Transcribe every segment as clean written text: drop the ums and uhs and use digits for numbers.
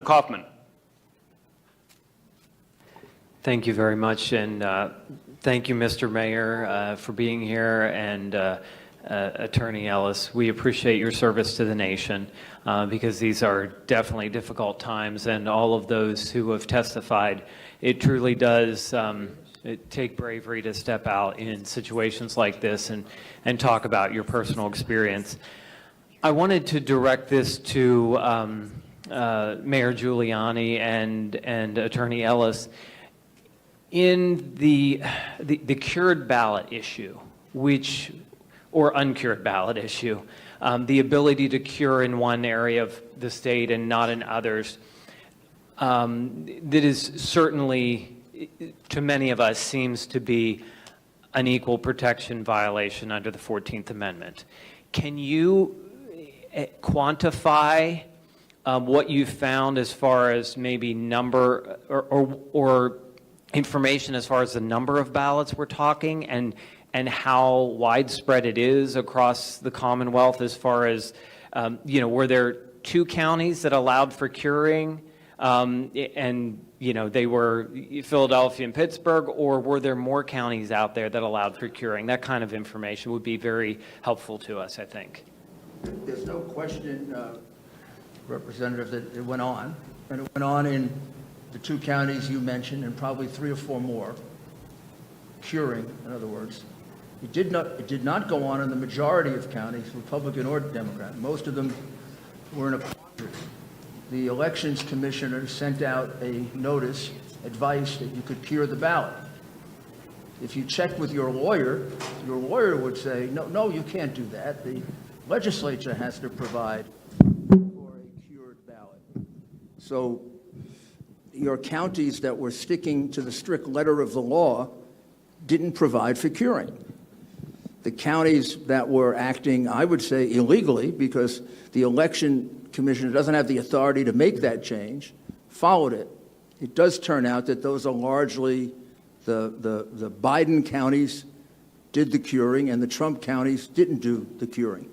Kaufman. Thank you very much, and thank you, Mr. Mayor, for being here, and Attorney Ellis. We appreciate your service to the nation because these are definitely difficult times, and all of those who have testified, it truly does take bravery to step out in situations like this and talk about your personal experience. I wanted to direct this to Mayor Giuliani and Attorney Ellis. In the cured ballot issue, or uncured ballot issue, the ability to cure in one area of the state and not in others, that is certainly, to many of us, seems to be an equal protection violation under the 14th Amendment. Can you quantify what you found as far as maybe number or information as far as the number of ballots we're talking, and how widespread it is across the Commonwealth as far as, were there 2 counties that allowed for curing, and, they were Philadelphia and Pittsburgh, or were there more counties out there that allowed for curing? That kind of information would be very helpful to us, I think. There's no question, Representative, that it went on, and it went on in the 2 counties you mentioned, and probably 3 or 4 more, curing, in other words. It did not go on in the majority of counties, Republican or Democrat. Most of them were in a quandary. The Elections Commissioner sent out a notice, advice that you could cure the ballot. If you checked with your lawyer would say, no, you can't do that. The legislature has to provide for a cured ballot. So your counties that were sticking to the strict letter of the law didn't provide for curing. The counties that were acting, I would say, illegally, because the Election Commissioner doesn't have the authority to make that change, followed it. It does turn out that those are largely the Biden counties did the curing, and the Trump counties didn't do the curing.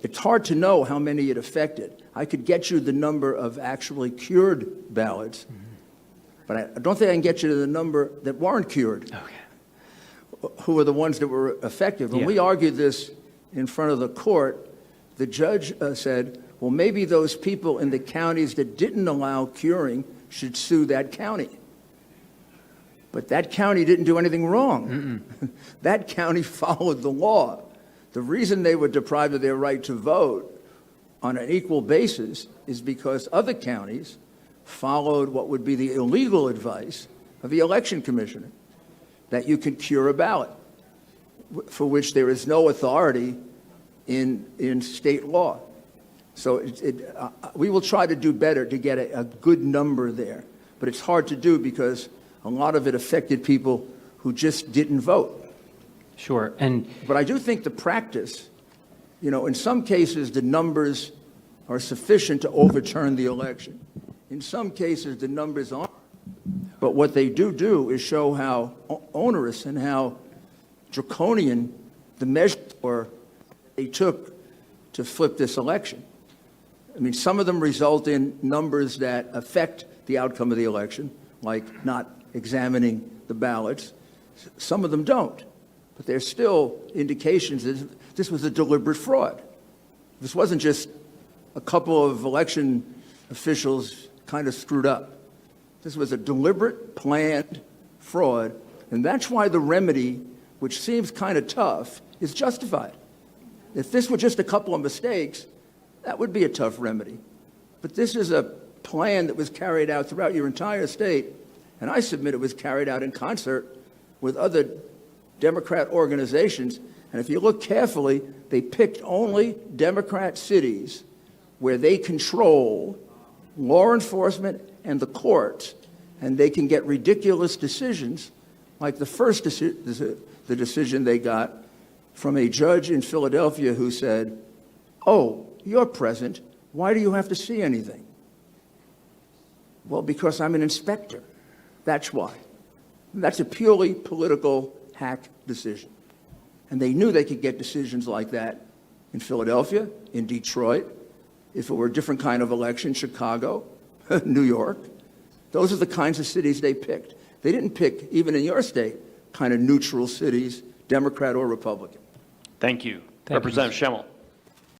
It's hard to know how many it affected. I could get you the number of actually cured ballots, but I don't think I can get you to the number that weren't cured. Okay. Who are the ones that were effective? When we argued this in front of the court, the judge said, well, maybe those people in the counties that didn't allow curing should sue that county. But that county didn't do anything wrong. That county followed the law. The reason they were deprived of their right to vote on an equal basis is because other counties followed what would be the illegal advice of the Election Commissioner, that you could cure a ballot, for which there is no authority in state law. So we will try to do better to get a good number there, but it's hard to do because a lot of it affected people who just didn't vote. Sure. But I do think the practice, in some cases the numbers are sufficient to overturn the election. In some cases the numbers aren't. But what they do is show how onerous and how draconian the measures were they took to flip this election. I mean, some of them result in numbers that affect the outcome of the election, like not examining the ballots. Some of them don't. But there's still indications that this was a deliberate fraud. This wasn't just a couple of election officials kind of screwed up. This was a deliberate, planned fraud, and that's why the remedy, which seems kind of tough, is justified. If this were just a couple of mistakes, that would be a tough remedy. But this is a plan that was carried out throughout your entire state, and I submit it was carried out in concert with other Democrat organizations. And if you look carefully, they picked only Democrat cities where they control law enforcement and the courts, and they can get ridiculous decisions, like the first the decision they got from a judge in Philadelphia who said, oh, you're present, why do you have to see anything? Well, because I'm an inspector. That's why. That's a purely political hack decision. And they knew they could get decisions like that in Philadelphia, in Detroit, If it were a different kind of election, Chicago, New York, those are the kinds of cities they picked. They didn't pick, even in your state, kind of neutral cities, Democrat or Republican. Thank you. Thank you, Representative Schemmel.